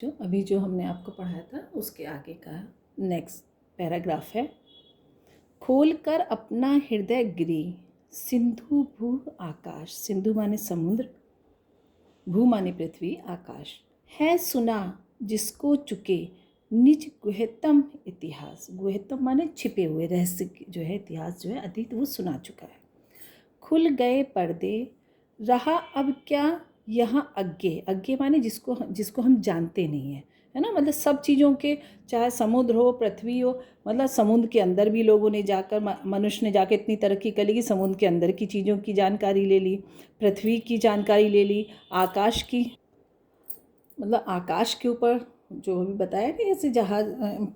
जो हमने आपको पढ़ाया था उसके आगे का नेक्स्ट पैराग्राफ है। खोल कर अपना हृदय गिरी, सिंधु भू आकाश। सिंधु माने समुद्र, भू माने पृथ्वी, आकाश। है सुना जिसको चुके निज गुह्यतम इतिहास। गुह्यतम माने छिपे हुए रहस्य जो है, इतिहास जो है अतीत, वो सुना चुका है। खुल गए पर्दे, रहा अब क्या यहाँ अज्ञे। अज्ञे माने जिसको हम जानते नहीं हैं, है ना। मतलब सब चीज़ों के, चाहे समुद्र हो, पृथ्वी हो, मतलब समुद्र के अंदर भी लोगों ने जाकर, मनुष्य ने जाकर इतनी तरक्की कर ली कि समुद्र के अंदर की चीज़ों की जानकारी ले ली, पृथ्वी की जानकारी ले ली, आकाश की, मतलब आकाश के ऊपर जो अभी बताया कि ऐसे जहाज,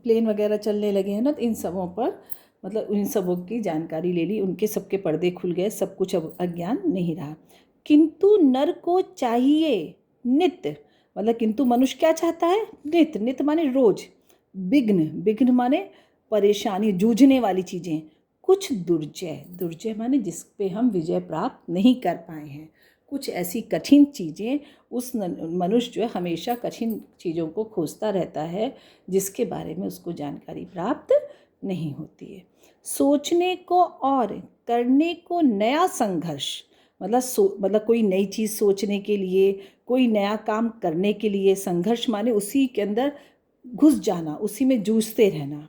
प्लेन वगैरह चलने लगे हैं ना, तो इन सबों पर, मतलब इन सबों की जानकारी ले ली, उनके सबके पर्दे खुल गए, सब कुछ अब अज्ञान नहीं रहा। किंतु नर को चाहिए नित्य, मतलब किंतु मनुष्य क्या चाहता है? नित्य। नित्य माने रोज। विघ्न, विघ्न माने परेशानी, जूझने वाली चीज़ें। कुछ दुर्जय, दुर्जय माने जिस पे हम विजय प्राप्त नहीं कर पाए हैं। कुछ ऐसी कठिन चीज़ें, उस मनुष्य जो है हमेशा कठिन चीज़ों को खोजता रहता है जिसके बारे में उसको जानकारी प्राप्त नहीं होती है। सोचने को और करने को नया संघर्ष, मतलब कोई नई चीज़ सोचने के लिए, कोई नया काम करने के लिए संघर्ष माने उसी के अंदर घुस जाना, उसी में जूझते रहना।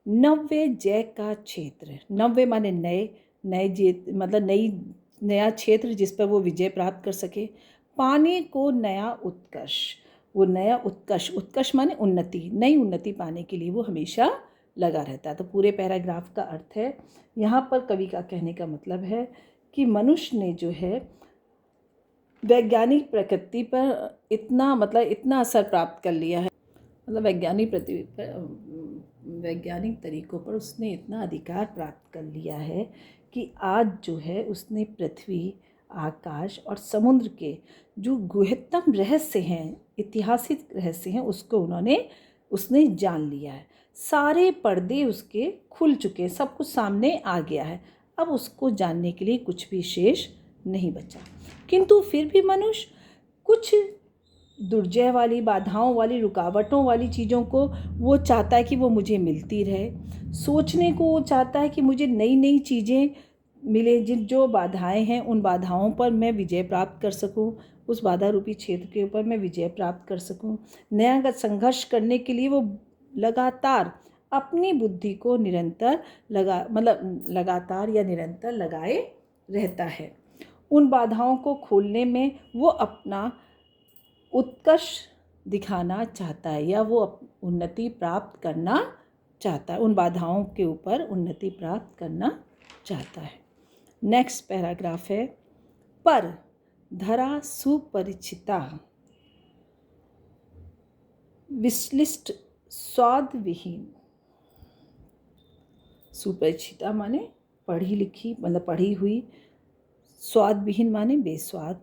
नव्य जय का क्षेत्र, नव्य माने नए, नए मतलब नया क्षेत्र जिस पर वो विजय प्राप्त कर सके। पाने को नया उत्कर्ष, वो नया उत्कर्ष, उत्कर्ष माने उन्नति, नई उन्नति पाने के लिए वो हमेशा लगा रहता है। तो पूरे पैराग्राफ का अर्थ है, यहाँ पर कवि का कहने का मतलब है कि मनुष्य ने जो है वैज्ञानिक प्रकृति पर इतना असर प्राप्त कर लिया है, मतलब वैज्ञानिक तरीकों पर उसने इतना अधिकार प्राप्त कर लिया है कि आज जो है उसने पृथ्वी, आकाश और समुद्र के जो गुह्यतम रहस्य हैं, ऐतिहासिक रहस्य हैं, उसने जान लिया है। सारे पर्दे उसके खुल चुके, सब कुछ सामने आ गया है। अब उसको जानने के लिए कुछ भी शेष नहीं बचा। किंतु फिर भी मनुष्य कुछ दुर्जय वाली, बाधाओं वाली, रुकावटों वाली चीज़ों को वो चाहता है कि वो मुझे मिलती रहे। सोचने को वो चाहता है कि मुझे नई नई चीज़ें मिले, जो बाधाएं हैं उन बाधाओं पर मैं विजय प्राप्त कर सकूं, उस बाधा रूपी क्षेत्र के ऊपर मैं विजय प्राप्त कर सकूं। नया संघर्ष करने के लिए वो लगातार अपनी बुद्धि को लगातार या निरंतर लगाए रहता है। उन बाधाओं को खोलने में वो अपना उत्कर्ष दिखाना चाहता है, या वो उन्नति प्राप्त करना चाहता है, उन बाधाओं के ऊपर उन्नति प्राप्त करना चाहता है। नेक्स्ट पैराग्राफ है। पर धरा सुपरिचिता, विश्लिष्ट स्वाद विहीन। सुपरिचिता माने पढ़ी लिखी, मतलब पढ़ी हुई, स्वाद विहीन माने बेस्वाद।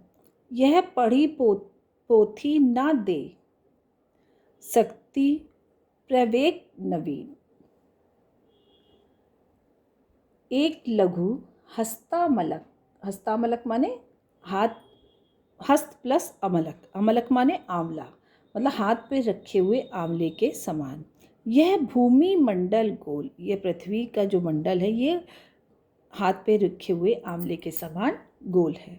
यह पढ़ी पोथी ना दे सकती प्रवेक नवीन। एक लघु हस्तामलक, हस्तामलक माने हाथ, हस्त प्लस अमलक, अमलक माने आंवला, मतलब हाथ पे रखे हुए आंवले के समान। यह भूमि मंडल गोल, ये पृथ्वी का जो मंडल है ये हाथ पे रखे हुए आंवले के समान गोल है।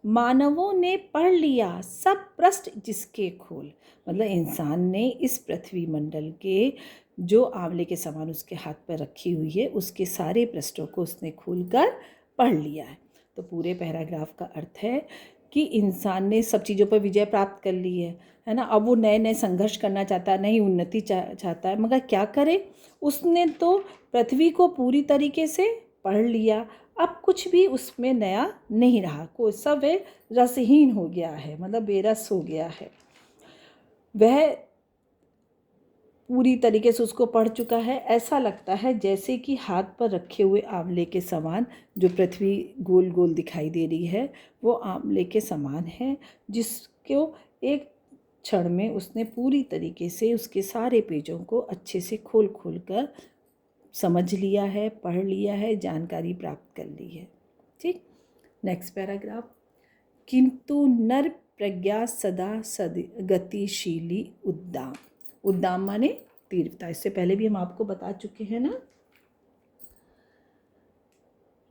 मानवों ने पढ़ लिया सब पृष्ठ जिसके खोल, मतलब इंसान ने इस पृथ्वी मंडल के जो आंवले के समान उसके हाथ पर रखी हुई है, उसके सारे पृष्ठों को उसने खोलकर पढ़ लिया है। तो पूरे पैराग्राफ का अर्थ है कि इंसान ने सब चीज़ों पर विजय प्राप्त कर ली है ना। अब वो नए नए संघर्ष करना चाहता है, नई उन्नति चाहता है, मगर क्या करे, उसने तो पृथ्वी को पूरी तरीके से पढ़ लिया, अब कुछ भी उसमें नया नहीं रहा, कोई सब रसहीन हो गया है, मतलब बेरस हो गया है। वह पूरी तरीके से उसको पढ़ चुका है। ऐसा लगता है जैसे कि हाथ पर रखे हुए आंवले के समान जो पृथ्वी गोल गोल दिखाई दे रही है, वो आंवले के समान है, जिसको एक क्षण में उसने पूरी तरीके से उसके सारे पेजों को अच्छे से खोल खोल कर समझ लिया है, पढ़ लिया है, जानकारी प्राप्त कर ली है। ठीक, नेक्स्ट पैराग्राफ। किंतु नर प्रज्ञा सदा सद गतिशीली उद्दाम। उद्दाम माने तीव्रता, इससे पहले भी हम आपको बता चुके हैं ना।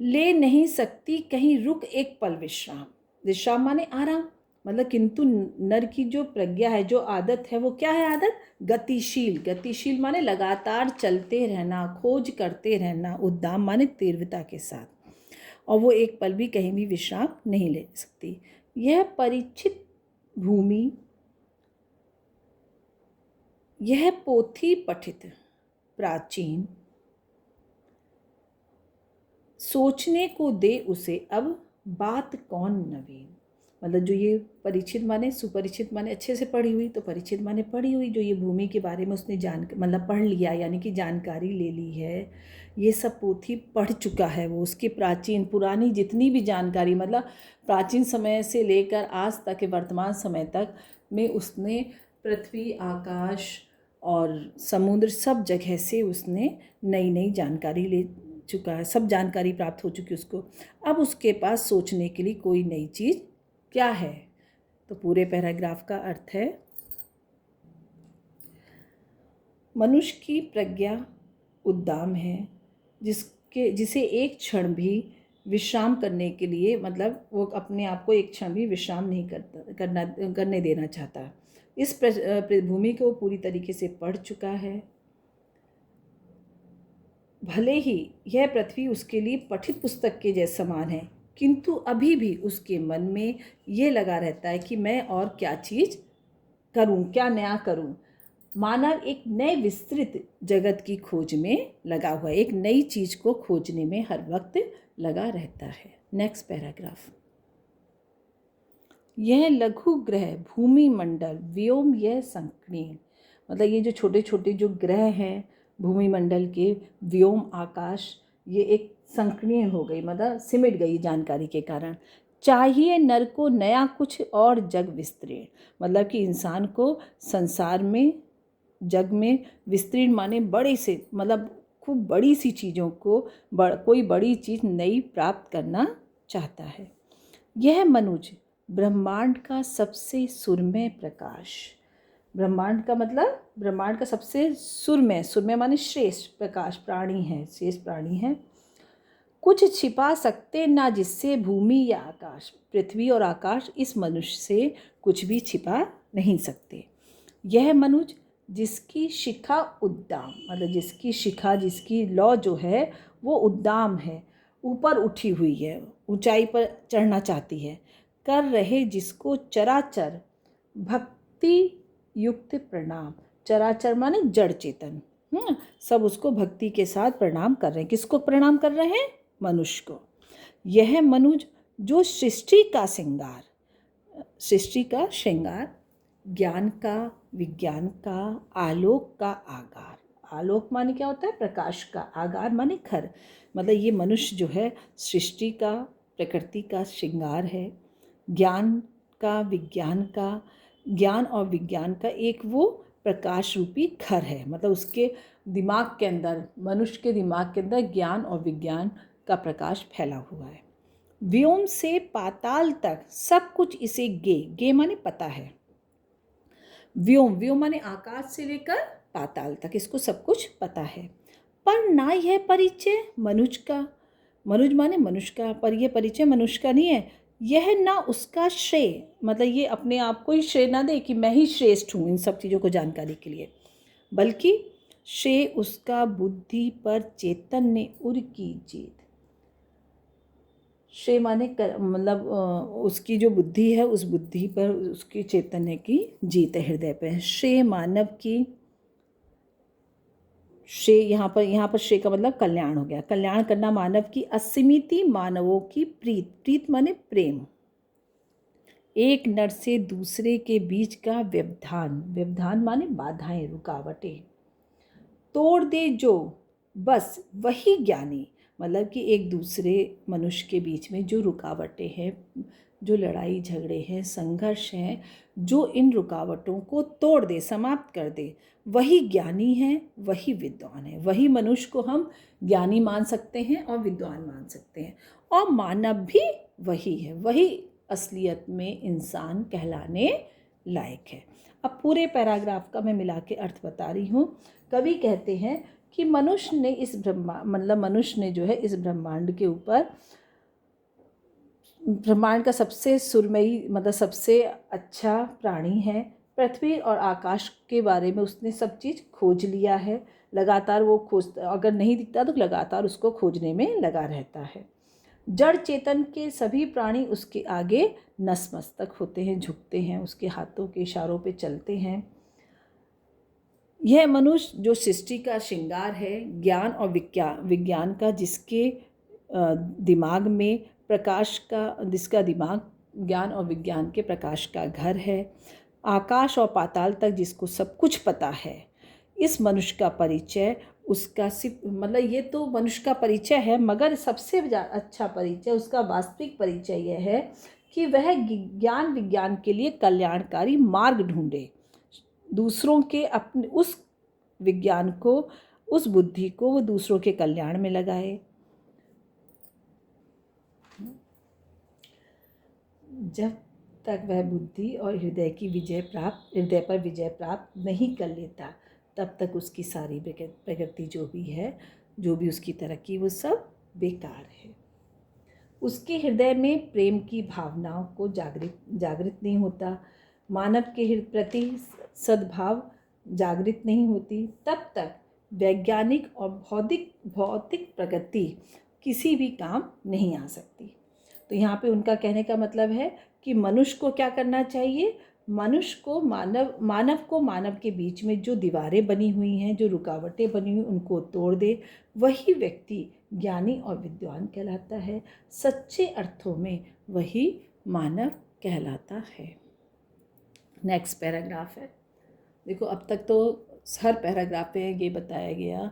ले नहीं सकती कहीं रुक एक पल विश्राम। विश्राम माने आराम, मतलब किंतु नर की जो प्रज्ञा है, जो आदत है, वो क्या है आदत? गतिशील। गतिशील माने लगातार चलते रहना, खोज करते रहना। उद्दाम माने तीव्रता के साथ, और वो एक पल भी कहीं भी विश्राम नहीं ले सकती। यह परिचित भूमि, यह पोथी पठित प्राचीन, सोचने को दे उसे अब बात कौन नवीन। मतलब जो ये परिचित माने, सुपरिचित माने अच्छे से पढ़ी हुई, तो परिचित माने पढ़ी हुई, जो ये भूमि के बारे में उसने मतलब पढ़ लिया, यानी कि जानकारी ले ली है, ये सब पोथी पढ़ चुका है वो। उसकी प्राचीन पुरानी जितनी भी जानकारी, मतलब प्राचीन समय से लेकर आज तक वर्तमान समय तक में उसने पृथ्वी, आकाश और समुद्र सब जगह से उसने नई नई जानकारी ले चुका है, सब जानकारी प्राप्त हो चुकी उसको। अब उसके पास सोचने के लिए कोई नई चीज़ क्या है? तो पूरे पैराग्राफ का अर्थ है, मनुष्य की प्रज्ञा उद्दाम है, जिसे एक क्षण भी विश्राम करने के लिए, मतलब वो अपने आप को एक क्षण भी विश्राम नहीं करने देना चाहता। इस भूमि को पूरी तरीके से पढ़ चुका है। भले ही यह पृथ्वी उसके लिए पठित पुस्तक के जैसे समान है, किंतु अभी भी उसके मन में ये लगा रहता है कि मैं और क्या चीज़ करूं, क्या नया करूं। मानव एक नए विस्तृत जगत की खोज में लगा हुआ है, एक नई चीज़ को खोजने में हर वक्त लगा रहता है। नेक्स्ट पैराग्राफ, यह लघु ग्रह भूमि मंडल व्योम यह संकीर्ण, मतलब ये जो छोटे छोटे जो ग्रह हैं भूमि मंडल के, व्योम आकाश, ये एक संकीर्ण हो गई, मतलब सिमट गई जानकारी के कारण। चाहिए नर को नया कुछ और जग विस्तृण, मतलब कि इंसान को संसार में, जग में, विस्तृण माने बड़े से, मतलब खूब बड़ी सी चीज़ों को, कोई बड़ी चीज़ नई प्राप्त करना चाहता है। यह मनुज ब्रह्मांड का सबसे सुरमय प्रकाश, ब्रह्मांड का मतलब ब्रह्मांड का सबसे सुरमय, सुरमय माने श्रेष्ठ प्रकाश प्राणी है, श्रेष्ठ प्राणी है। कुछ छिपा सकते ना जिससे भूमि या आकाश, पृथ्वी और आकाश इस मनुष्य से कुछ भी छिपा नहीं सकते। यह मनुज जिसकी शिखा उद्दाम, मतलब जिसकी शिखा, जिसकी लौ जो है वो उद्दाम है, ऊपर उठी हुई है, ऊंचाई पर चढ़ना चाहती है। कर रहे जिसको चराचर भक्ति युक्त प्रणाम, चराचर माने जड़ चेतन, सब उसको भक्ति के साथ प्रणाम कर रहे हैं। किसको प्रणाम कर रहे हैं? मनुष्य को। यह मनुज जो सृष्टि का श्रृंगार, सृष्टि का श्रृंगार, ज्ञान का, विज्ञान का, आलोक का आगार, आलोक माने क्या होता है? प्रकाश का, आगार माने घर, मतलब ये मनुष्य जो है सृष्टि का, प्रकृति का श्रृंगार है, ज्ञान का, विज्ञान का, ज्ञान और विज्ञान का एक वो प्रकाश रूपी घर है, मतलब उसके दिमाग के अंदर, मनुष्य के दिमाग के अंदर ज्ञान और विज्ञान का प्रकाश फैला हुआ है। व्योम से पाताल तक सब कुछ इसे गे माने पता है। व्योम, व्योम माने आकाश से लेकर पाताल तक इसको सब कुछ पता है। पर ना यह परिचय मनुष्य का, मनुज माने मनुष्य का, पर यह परिचय मनुष्य का नहीं है। यह ना उसका श्रेय, मतलब ये अपने आप को ही श्रेय ना दे कि मैं ही श्रेष्ठ हूँ इन सब चीज़ों को जानकारी के लिए, बल्कि श्रेय उसका बुद्धि पर चैतन्य उर की जीत। श्रेय माने मतलब उसकी जो बुद्धि है, उस बुद्धि पर उसकी चैतन्य की जीत है, हृदय पे। श्रेय मानव की, श्रेय यहाँ पर श्रेय का मतलब कल्याण हो गया, कल्याण करना मानव की, असीमित मानवों की प्रीत, प्रीत माने प्रेम, एक नर से दूसरे के बीच का व्यवधान, व्यवधान माने बाधाएं, रुकावटें, तोड़ दे जो बस वही ज्ञानी, मतलब कि एक दूसरे मनुष्य के बीच में जो रुकावटें हैं, जो लड़ाई झगड़े हैं, संघर्ष हैं, जो इन रुकावटों को तोड़ दे, समाप्त कर दे, वही ज्ञानी है, वही विद्वान है। वही मनुष्य को हम ज्ञानी मान सकते हैं और विद्वान मान सकते हैं, और मानव भी वही है, वही असलियत में इंसान कहलाने लायक है। अब पूरे पैराग्राफ का मैं मिला के अर्थ बता रही हूँ। कवि कहते हैं कि मनुष्य ने मनुष्य ने जो है इस ब्रह्मांड के ऊपर, ब्रह्मांड का सबसे सुरमई सबसे अच्छा प्राणी है। पृथ्वी और आकाश के बारे में उसने सब चीज़ खोज लिया है। लगातार वो अगर नहीं दिखता तो लगातार उसको खोजने में लगा रहता है। जड़ चेतन के सभी प्राणी उसके आगे नतमस्तक होते हैं, झुकते हैं, उसके हाथों के इशारों पे चलते हैं। यह मनुष्य जो सृष्टि का श्रृंगार है, ज्ञान और विज्ञान का, जिसके दिमाग में प्रकाश का, जिसका दिमाग ज्ञान और विज्ञान के प्रकाश का घर है, आकाश और पाताल तक जिसको सब कुछ पता है। इस मनुष्य का परिचय उसका सिर्फ ये तो मनुष्य का परिचय है, मगर सबसे अच्छा परिचय, उसका वास्तविक परिचय यह है कि वह ज्ञान विज्ञान के लिए कल्याणकारी मार्ग ढूंढे, दूसरों के अपने उस विज्ञान को, उस बुद्धि को वो दूसरों के कल्याण में लगाए। जब तक वह बुद्धि और हृदय पर विजय प्राप्त नहीं कर लेता, तब तक उसकी सारी प्रगति जो भी है, जो भी उसकी तरक्की, वो सब बेकार है। उसके हृदय में प्रेम की भावनाओं को जागृत नहीं होता, मानव के प्रति सद्भाव जागृत नहीं होती, तब तक वैज्ञानिक और भौतिक प्रगति किसी भी काम नहीं आ सकती। तो यहाँ पे उनका कहने का मतलब है कि मनुष्य को क्या करना चाहिए? मनुष्य को मानव के बीच में जो दीवारें बनी हुई हैं, जो रुकावटें बनी हुई, उनको तोड़ दे। वही व्यक्ति ज्ञानी और विद्वान कहलाता है। सच्चे अर्थों में वही मानव कहलाता है। नेक्स्ट पैराग्राफ है। देखो, अब तक तो हर पैराग्राफ में ये बताया गया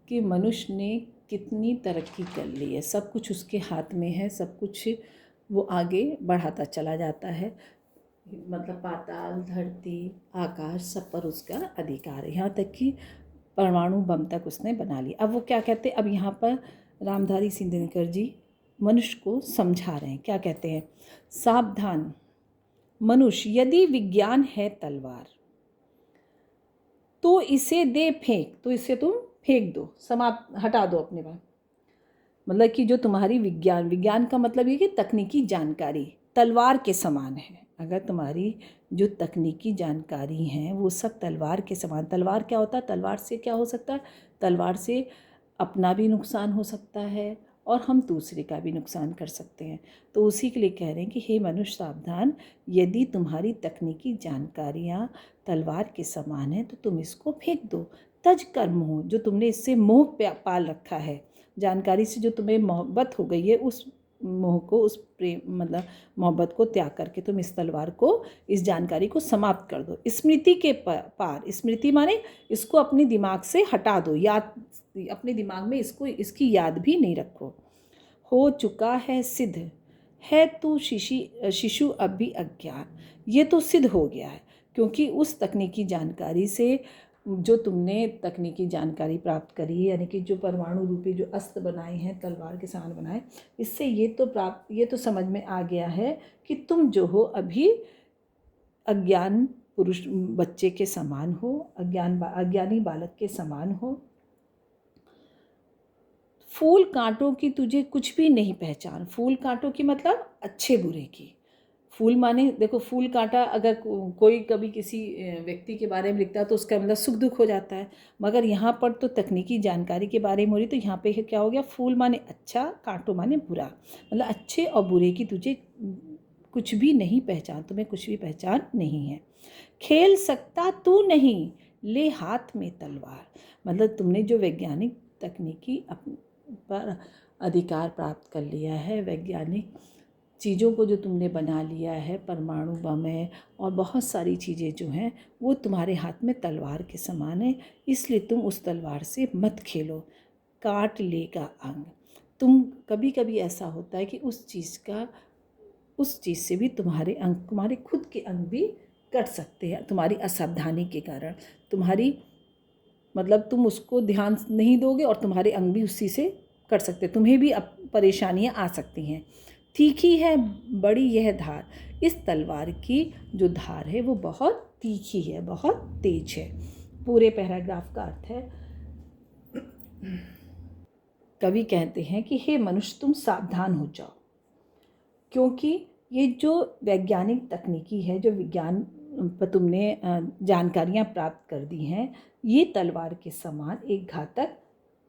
कि मनुष्य ने कितनी तरक्की कर ली है, सब कुछ उसके हाथ में है, सब कुछ वो आगे बढ़ाता चला जाता है। पाताल, धरती, आकाश, सब पर उसका अधिकार है, यहाँ तक कि परमाणु बम तक उसने बना लिया। अब वो क्या कहते हैं, अब यहाँ पर रामधारी सिंह दिनकर जी मनुष्य को समझा रहे हैं। क्या कहते हैं? सावधान मनुष्य, यदि विज्ञान है तलवार तो इसे दे फेंक, तो इसे तुम फेंक दो, समाप्त, हटा दो अपने पास। कि जो तुम्हारी विज्ञान का मतलब ये कि तकनीकी जानकारी तलवार के समान है। अगर तुम्हारी जो तकनीकी जानकारी है वो सब तलवार के समान। तलवार क्या होता है? तलवार से क्या हो सकता है? तलवार से अपना भी नुकसान हो सकता है और हम दूसरे का भी नुकसान कर सकते हैं। तो उसी के लिए कह रहे हैं कि हे मनुष्य सावधान, यदि तुम्हारी तकनीकी जानकारियाँ तलवार के समान है तो तुम इसको फेंक दो। तज कर मोह, जो तुमने इससे मोह पाल रखा है, जानकारी से जो तुम्हें मोहब्बत हो गई है, उस मोह को, उस प्रेम मोहब्बत को त्याग करके तुम इस तलवार को, इस जानकारी को समाप्त कर दो। स्मृति के पार, स्मृति माने इसको अपने दिमाग से हटा दो, याद, अपने दिमाग में इसकी याद भी नहीं रखो। हो चुका है सिद्ध है तू शिशु अब भी अज्ञान, ये तो सिद्ध हो गया है, क्योंकि उस तकनीकी जानकारी से, जो तुमने तकनीकी जानकारी प्राप्त करी है, यानी कि जो परमाणु रूपी जो अस्त्र बनाए हैं, तलवार के समान बनाए, इससे ये तो समझ में आ गया है कि तुम जो हो अभी अज्ञान पुरुष बच्चे के समान हो, अज्ञानी बालक के समान हो। फूल कांटों की तुझे कुछ भी नहीं पहचान। फूल कांटों की मतलब अच्छे बुरे की। फूल माने, देखो, फूल कांटा, अगर कोई कभी किसी व्यक्ति के बारे में लिखता है तो उसका मतलब सुख दुख हो जाता है, मगर यहाँ पर तो तकनीकी जानकारी के बारे में हो रही, तो यहाँ पे क्या हो गया? फूल माने अच्छा, कांटों माने बुरा, मतलब अच्छे और बुरे की तुझे कुछ भी नहीं पहचान, तुम्हें कुछ भी पहचान नहीं है। खेल सकता तू नहीं, ले हाथ में तलवार, मतलब तुमने जो वैज्ञानिक तकनीकी पर अधिकार प्राप्त कर लिया है, वैज्ञानिक चीज़ों को जो तुमने बना लिया है, परमाणु बम है और बहुत सारी चीज़ें जो हैं वो तुम्हारे हाथ में तलवार के समान है, इसलिए तुम उस तलवार से मत खेलो, काट लेगा अंग। तुम कभी कभी ऐसा होता है कि उस चीज़ से भी तुम्हारे अंग, तुम्हारे खुद के अंग भी कट सकते हैं, तुम्हारी असावधानी के कारण। तुम उसको ध्यान नहीं दोगे और तुम्हारे अंग भी उसी से कट सकते हैं, तुम्हें भी अब परेशानियाँ आ सकती हैं। तीखी है बड़ी यह धार, इस तलवार की जो धार है वो बहुत तीखी है, बहुत तेज है। पूरे पैराग्राफ का अर्थ है, कवि कहते हैं कि हे मनुष्य तुम सावधान हो जाओ, क्योंकि ये जो वैज्ञानिक तकनीकी है, जो विज्ञान पर तुमने जानकारियाँ प्राप्त कर दी हैं, ये तलवार के समान एक घातक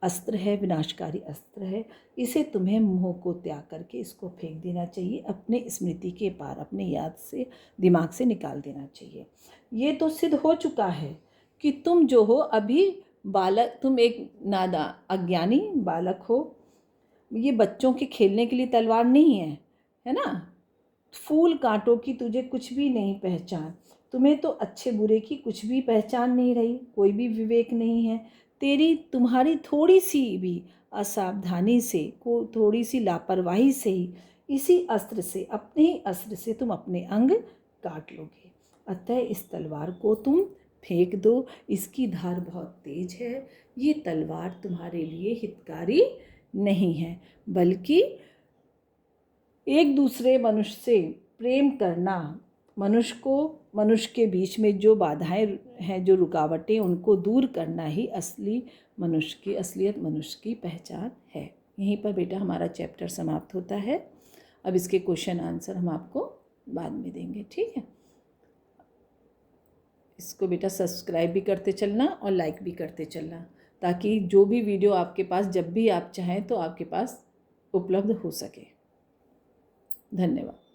अस्त्र है, विनाशकारी अस्त्र है। इसे तुम्हें मोह को त्याग करके इसको फेंक देना चाहिए, अपने स्मृति के पार, अपने याद से, दिमाग से निकाल देना चाहिए। ये तो सिद्ध हो चुका है कि तुम जो हो अभी बालक, तुम एक नादा अज्ञानी बालक हो। ये बच्चों के खेलने के लिए तलवार नहीं है, है ना। फूल कांटों की तुझे कुछ भी नहीं पहचान, तुम्हें तो अच्छे बुरे की कुछ भी पहचान नहीं रही, कोई भी विवेक नहीं है। तुम्हारी थोड़ी सी भी असावधानी से, थोड़ी सी लापरवाही से ही इसी अस्त्र से, अपने ही अस्त्र से तुम अपने अंग काट लोगे। अतः इस तलवार को तुम फेंक दो, इसकी धार बहुत तेज है। ये तलवार तुम्हारे लिए हितकारी नहीं है, बल्कि एक दूसरे मनुष्य से प्रेम करना, मनुष्य के बीच में जो बाधाएं हैं, जो रुकावटें, उनको दूर करना ही असलियत मनुष्य की पहचान है। यहीं पर बेटा हमारा चैप्टर समाप्त होता है। अब इसके क्वेश्चन आंसर हम आपको बाद में देंगे, ठीक है। इसको बेटा सब्सक्राइब भी करते चलना और लाइक भी करते चलना, ताकि जो भी वीडियो आपके पास जब भी आप चाहें तो आपके पास उपलब्ध हो सके। धन्यवाद।